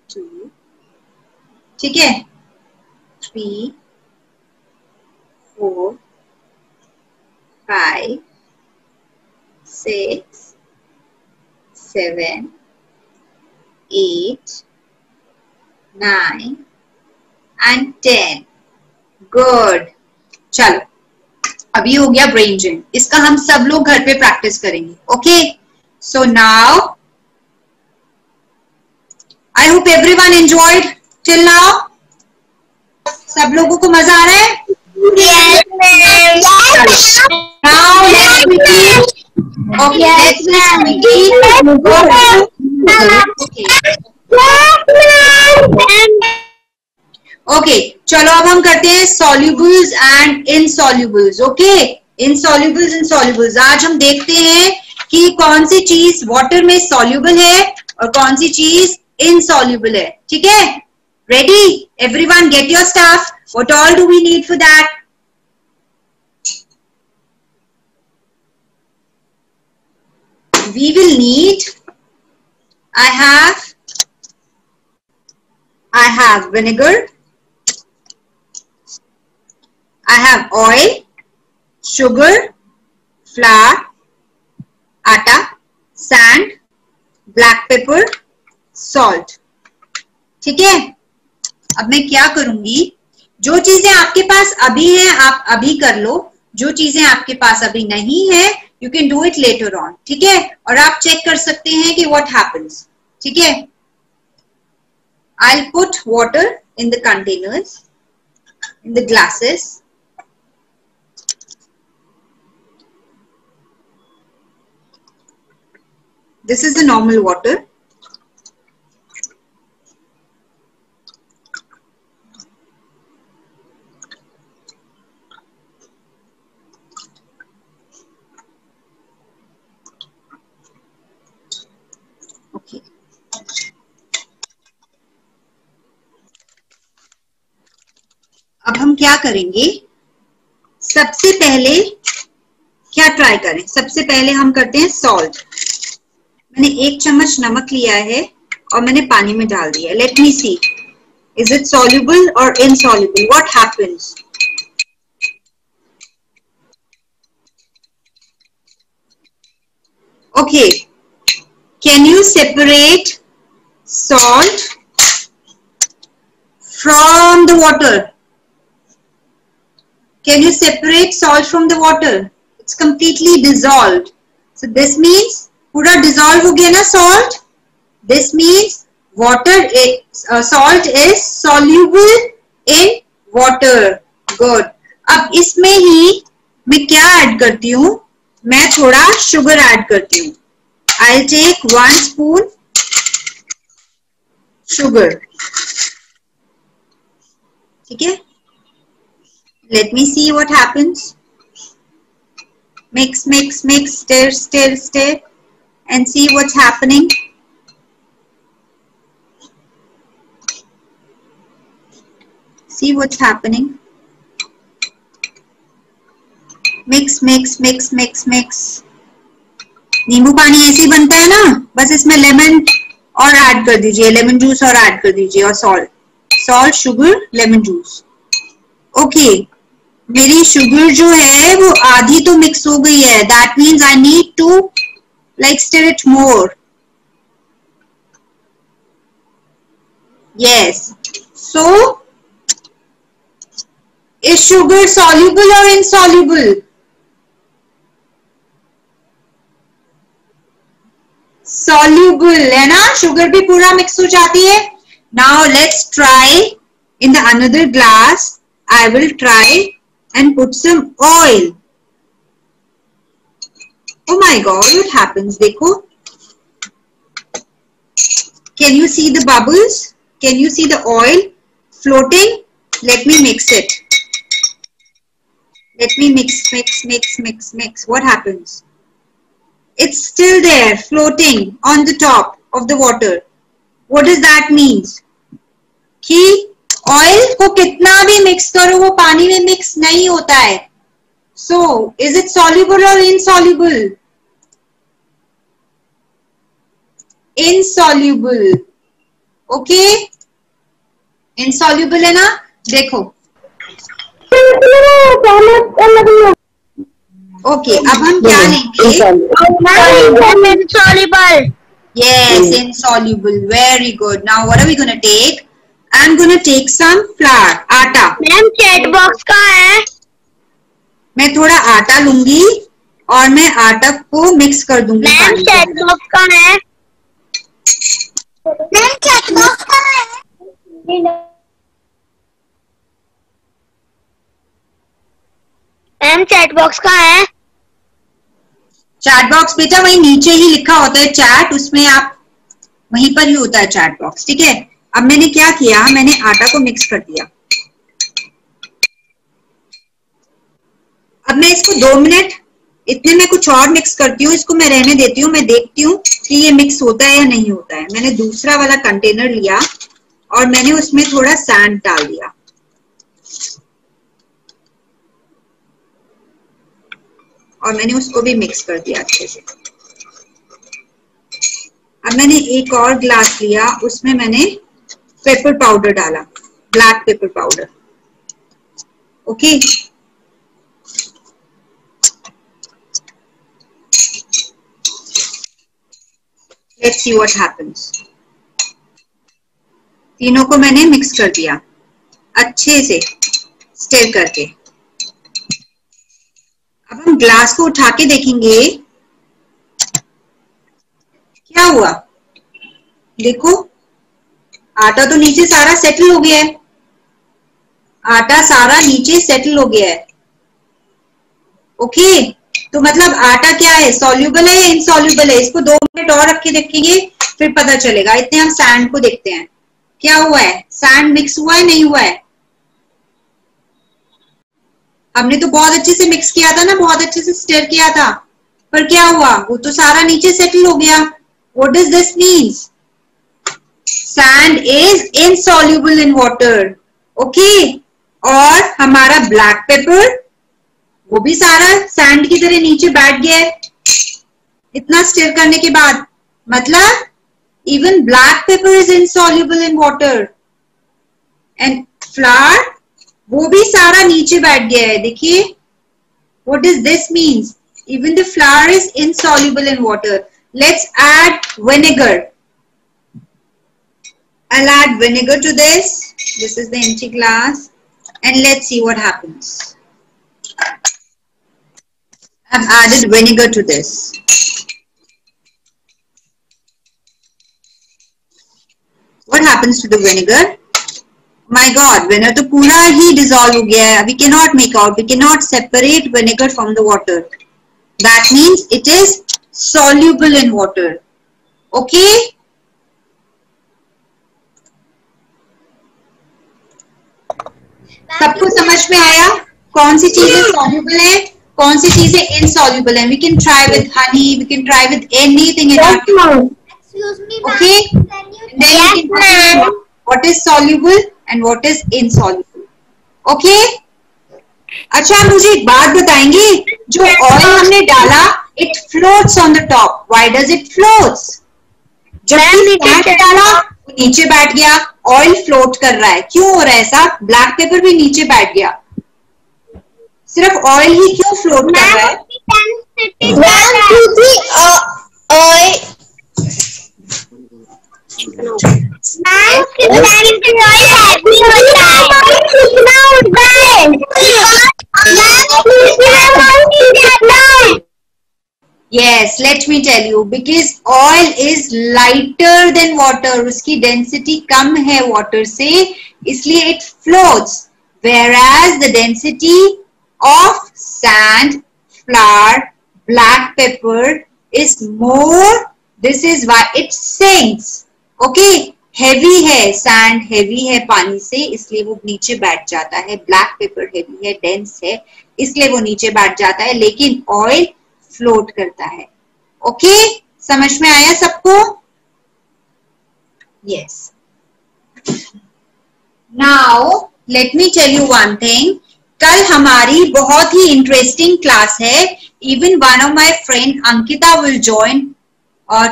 2, ठीक है? 3, 4, 5, 6, 7, 8, 9 and 10. गुड. चलो, अभी हो गया ब्रेन जिम. इसका हम सब लोग घर पे प्रैक्टिस करेंगे. Okay, so now I hope everyone enjoyed till now. सब लोगों को मजा आ रहा है? Yes, ma'am. Now let's repeat. Okay, let's repeat. Okay, चलो अब हम करते हैं सॉल्यूबल्स एंड इनसॉल्यूबल्स. ओके, इनसॉल्यूबल्स इनसॉल्यूबल्स. आज हम देखते हैं कि कौन सी चीज वाटर में सॉल्यूबल है और कौन सी चीज इनसॉल्यूबल है. ठीक है? Ready? Everyone get your stuff. What all do we need for that? We will need, I have vinegar, I have oil, sugar, flour, atta, sand, black pepper, salt. ठीक है? अब मैं क्या करूंगी, जो चीजें आपके पास अभी है आप अभी कर लो, जो चीजें आपके पास अभी नहीं है you can do it later on. ठीक है? और आप चेक कर सकते हैं कि what happens. ठीक है? I'll put water in the containers. in the glasses. This is the normal water. Okay. अब हम क्या करेंगे, सबसे पहले क्या ट्राई करें, सबसे पहले हम करते हैं सॉल्ट। मैंने 1 चम्मच नमक लिया है और मैंने पानी में डाल दिया। Let me see, is it soluble और insoluble, what happens? Okay, can you separate salt from the water? Can you separate salt from the water? It's completely dissolved. So this means पूरा dissolve हो गया ना salt. This means water is, salt is soluble in water. Good. अब इसमें ही मैं क्या add करती हूँ, मैं थोड़ा sugar ऐड करती हूँ. I'll take 1 spoon sugar. ठीक है? Let me see what happens. Mix, mix, mix, stir, stir, stir, and see what's happening. See what's happening. Mix, mix, mix, mix, mix. नींबू पानी ऐसे ही बनता है ना, बस इसमें लेमन और ऐड कर दीजिए, लेमन जूस और ऐड कर दीजिए और salt, sugar, lemon juice. Okay, मेरी शुगर जो है वो आधी तो मिक्स हो गई है. That means I need to like stir it more. Yes, so is sugar soluble और इनसॉल्युबल? सॉल्युबल है ना, शुगर भी पूरा मिक्स हो जाती है. Now let's try in the another glass. I will try and put some oil. Oh my God, what happens? देखो. Can you see the bubbles? Can you see the oil floating? Let me mix it. Let me mix, mix, mix, mix, mix. What happens? It's still there, floating on the top of the water. What does that mean? कि oil को कितना भी mix करो वो पानी में mix नहीं होता है. सो इज इट सॉल्युबल और इनसॉल्युबल? इनसॉल्युबल. ओके, इनसॉल्युबल है ना. देखो, ओके, अब हम क्या लेंगे? Insoluble. Yes, insoluble. Very good. Now what are we going to take? I'm going to take some flour, आटा. मैम चैट बॉक्स का है. मैं थोड़ा आटा लूंगी और मैं आटा को मिक्स कर दूंगी. मैम चैट बॉक्स का है. मैम चैट बॉक्स का है. मैम चैट बॉक्स का है. चैट बॉक्स बेटा वही नीचे ही लिखा होता है चैट, उसमें आप वहीं पर ही होता है चैट बॉक्स. ठीक है, अब मैंने क्या किया, मैंने आटा को मिक्स कर दिया. अब मैं इसको 2 मिनट इतने में कुछ और मिक्स करती हूँ. इसको मैं रहने देती हूँ, मैं देखती हूँ कि ये मिक्स होता है या नहीं होता है. मैंने दूसरा वाला कंटेनर लिया और मैंने उसमें थोड़ा सैंड डाल दिया और मैंने उसको भी मिक्स कर दिया अच्छे से. अब मैंने एक और ग्लास लिया, उसमें मैंने पेपर पाउडर डाला, black pepper powder. Okay, let's see what happens. तीनों को मैंने मिक्स कर दिया अच्छे से स्टिर करके. अब हम ग्लास को उठा के देखेंगे क्या हुआ. देखो, आटा तो नीचे सारा सेटल हो गया है. आटा सारा नीचे सेटल हो गया है। ओके, तो मतलब आटा क्या है, सॉल्यूबल है या इनसॉल्यूबल है? इसको 2 मिनट और रख के देखेंगे फिर पता चलेगा। इतने हम सैंड को देखते हैं, क्या हुआ है, सैंड मिक्स हुआ है नहीं हुआ है? हमने तो बहुत अच्छे से मिक्स किया था ना, बहुत अच्छे से स्टर किया था, पर क्या हुआ, वो तो सारा नीचे सेटल हो गया। What does this means? Sand is insoluble in water. Okay, और हमारा ब्लैक पेपर वो भी सारा सैंड की तरह नीचे बैठ गया है इतना स्टिर करने के बाद। मतलब even black pepper is insoluble in water and flower वो भी सारा नीचे बैठ गया है। देखिए, what does this means? Even the flower is insoluble in water. Let's add vinegar. I'll add vinegar to this. This is the empty glass, and let's see what happens. I've added vinegar to this. What happens to the vinegar? My God, vinegar तो पूरा ही dissolve हो गया है. We cannot make out. We cannot separate vinegar from the water. That means it is soluble in water. Okay? सबको समझ में आया कौन सी चीजें सॉल्यूबल है, कौन सी चीजें इनसॉल्यूबल है? We can try with honey, we can try with anything in our okay, then you can tell what is soluble and what is insoluble. Okay, अच्छा मुझे एक बात बताएंगे, जो ऑयल हमने डाला it floats on the top, why does it floats? जब हमने डाला वो नीचे बैठ गया, ऑयल फ्लोट कर रहा है, क्यों हो रहा है ऐसा? ब्लैक पेपर भी नीचे बैठ गया, सिर्फ ऑयल ही क्यों फ्लोट कर रहा है? Yes, let me tell you, because oil is lighter than water, उसकी density कम है water से, इसलिए it floats, whereas the density of sand, flour, black pepper is more. This is why it sinks. Okay, heavy है sand, heavy है पानी से, इसलिए वो नीचे बैठ जाता है। black pepper heavy है, dense है, इसलिए वो नीचे बैठ जाता है, लेकिन oil फ्लोट करता है। ओके, समझ में आया सबको? Yes. Now let me tell you one thing, कल हमारी बहुत ही इंटरेस्टिंग क्लास है। Even one of my friend Ankita will join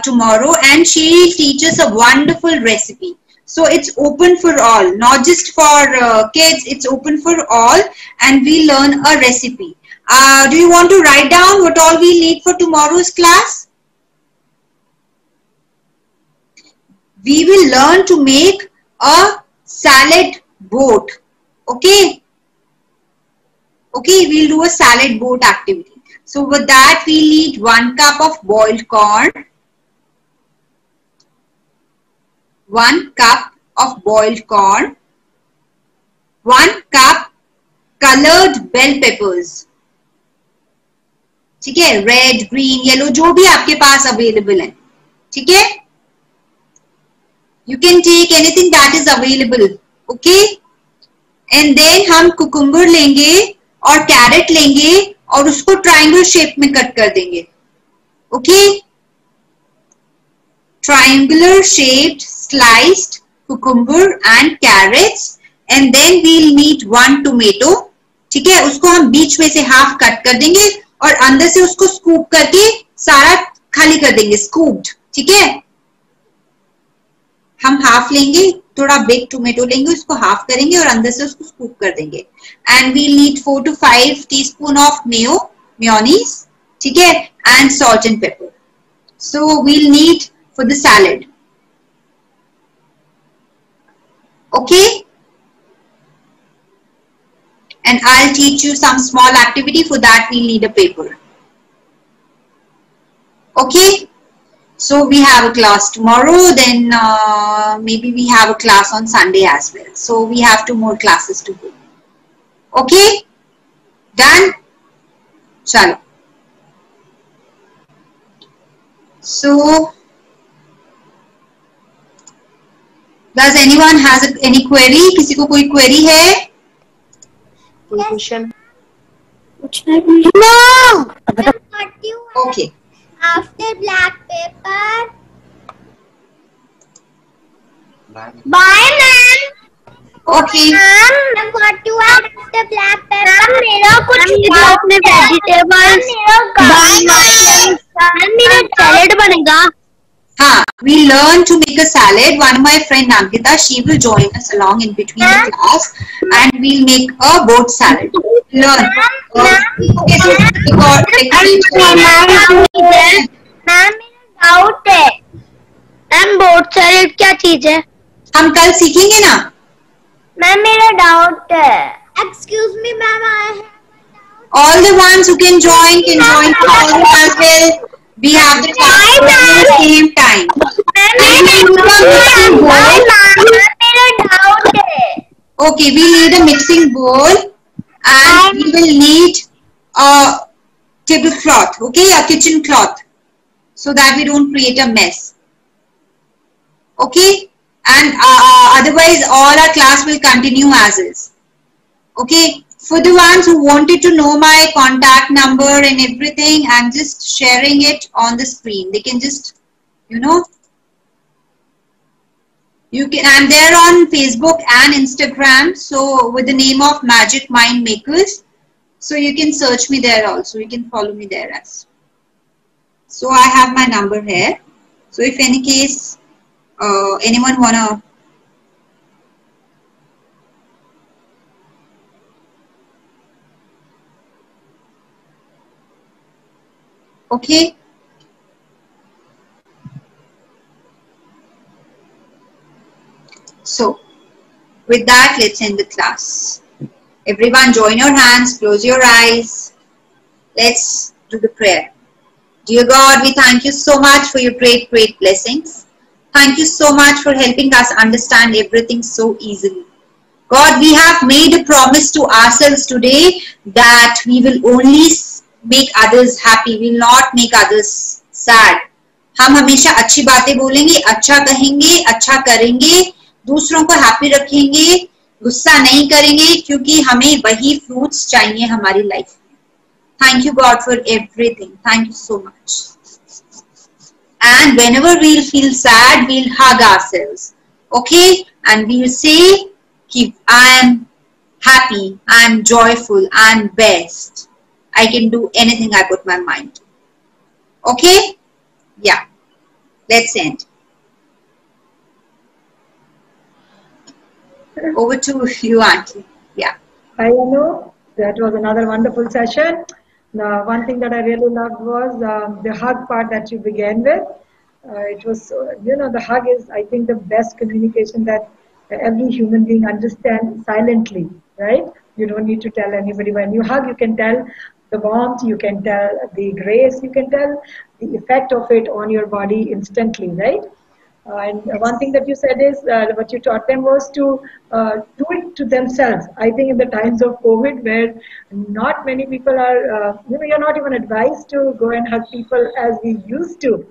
tomorrow and she will teach us a wonderful recipe. So it's open for all, not just for kids, it's open for all, and we learn a recipe. Do you want to write down what all we need for tomorrow's class? We will learn to make a salad boat. Okay? Okay, we'll do a salad boat activity. So with that, we'll need 1 cup of boiled corn, 1 cup of boiled corn, 1 cup colored bell peppers. ठीक है, red, green, yellow, जो भी आपके पास available है, ठीक है, you can take anything that is available. Okay, and then हम cucumber लेंगे और कैरेट लेंगे और उसको ट्रायंगल शेप में कट कर देंगे। Okay, triangular shaped sliced cucumber and carrots, and then we'll need 1 tomato. ठीक है, उसको हम बीच में से हाफ कट कर देंगे और अंदर से उसको स्कूप करके सारा खाली कर देंगे, स्कूप्ड। ठीक है, हम हाफ लेंगे, थोड़ा बिग टोमेटो लेंगे, उसको हाफ करेंगे और अंदर से उसको स्कूप कर देंगे। And we need 4 to 5 teaspoon of mayonnaise, ठीक है, and salt and pepper. So we'll need for the salad. Okay, and I'll teach you some small activity. For that we'll need a paper. Okay, so we have a class tomorrow, then maybe we have a class on Sunday as well, so we have 2 more classes to go. Okay? Done? Chalo. So, does anyone has any query? किसी को कोई query है? Question. No. Okay. After black paper. Bye, ma'am. Okay. Ma'am, what you add after black paper? Ma'am मेरा कुछ अपने vegetables ma'am मेरा salad बनेगा. हाँ, we learn to make a salad. One of my friend Ankita, she will join us along in between the class, and we'll make a boat salad. Learn. Okay, so ma'am मेरा doubt है. Ma'am boat salad क्या चीज है? हम कल सीखेंगे ना. Ma'am मेरा डाउट है. Excuse me, ma'am. I have. All the ones who can join tomorrow as well. We have the class at the same time. मेरा डाउट है. Okay, we need a mixing bowl and we will need a tablecloth, okay, a kitchen cloth, so that we don't create a mess. Okay, and otherwise all our class will continue as is. Okay, for the ones who wanted to know my contact number and everything, I'm just sharing it on the screen. They can just, you know, you can, I'm there on Facebook and Instagram, so with the name of Magic Mind Makers. So you can search me there also. You can follow me there as. So I have my number here. So if any case anyone wanna okay. So with that, let's end the class. Everyone join your hands, close your eyes. Let's do the prayer. Dear God, we thank you so much for your great blessings. Thank you so much for helping us understand everything so easily. God, we have made a promise to ourselves today that we will only make others happy, we will not make others sad. हम हमेशा अच्छी बातें बोलेंगे, अच्छा कहेंगे, अच्छा करेंगे, दूसरों को हैप्पी रखेंगे, गुस्सा नहीं करेंगे, क्योंकि हमें वही फ्रूट्स चाहिए हमारी लाइफ में. Thank you God for everything. Thank you so much. And whenever we'll feel sad, we'll hug ourselves. Okay? And we'll say, I am happy, I am joyful, I am best. I can do anything I put my mind to. Okay? Yeah. Let's end. Over to you, Auntie. Yeah. Hi, Anu. That was another wonderful session. One thing that I really loved was the hug part that you began with. It was, you know, the hug is, I think, the best communication that every human being understands silently, right? You don't need to tell anybody. When you hug, you can tell the warmth, you can tell the grace, you can tell the effect of it on your body instantly, right? And one thing that you said is what you taught them was to do it to themselves. I think in the times of COVID, where not many people are, you know, you're not even advised to go and hug people as we used to.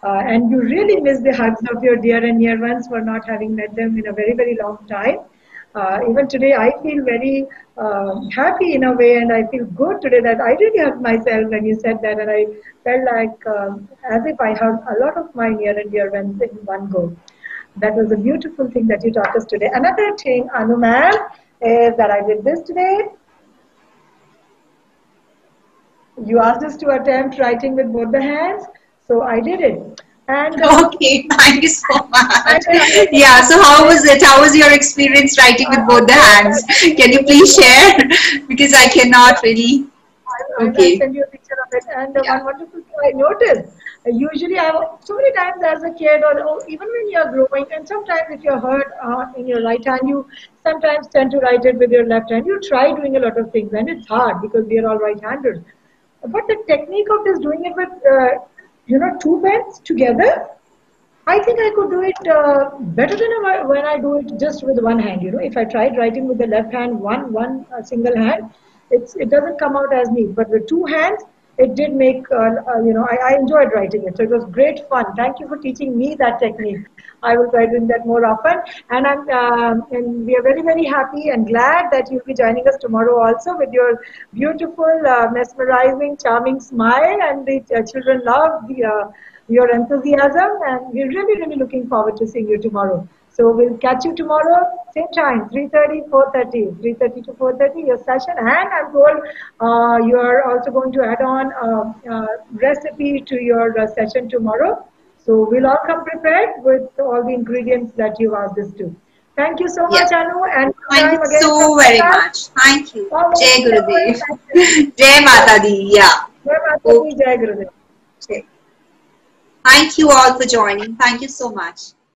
And you really miss the hugs of your dear and near ones for not having met them in a very, very long time. Even today, I feel very happy in a way, and I feel good today that I really hugged myself when you said that, and I felt like as if I hugged a lot of my near and dear ones in one go. That was a beautiful thing that you taught us today. Another thing, Anu ma'am, is that I did this today. You asked us to attempt writing with both the hands, so I did it. And okay, thank you so much. Yeah, so how was it? How was your experience writing with both the hands? Can you please share? Because I cannot really. Okay. I'll send you a picture of it. And one wonderful thing I noticed, usually so many times as a kid, or even when you're growing, and sometimes if you're hurt in your right hand, you sometimes tend to write it with your left hand. You try doing a lot of things, and it's hard because we are all right-handers. But the technique of just doing it with you know, two pens together, I think I could do it better than when I do it just with one hand. If I tried writing with the left hand, one single hand, it doesn't come out as neat. But with two hands, it did make I enjoyed writing it. So it was great fun. Thank you for teaching me that technique. I will try doing that more often. And we are very, very happy and glad that you'll be joining us tomorrow also with your beautiful, mesmerizing, charming smile, and the children love your enthusiasm, and we're really, really looking forward to seeing you tomorrow. So we'll catch you tomorrow, same time, 3:30, 4:30, 3:30 to 4:30, your session. And I'm told you are also going to add on recipe to your session tomorrow. So we'll all come prepared with all the ingredients that you asked us to. Thank you so much, Anu. And thank you so very much. Thank you. Jai Gurudev. Jai Mata Di. Yeah. Jai Mata Di, Jai Gurudev. Thank you all for joining. Thank you so much.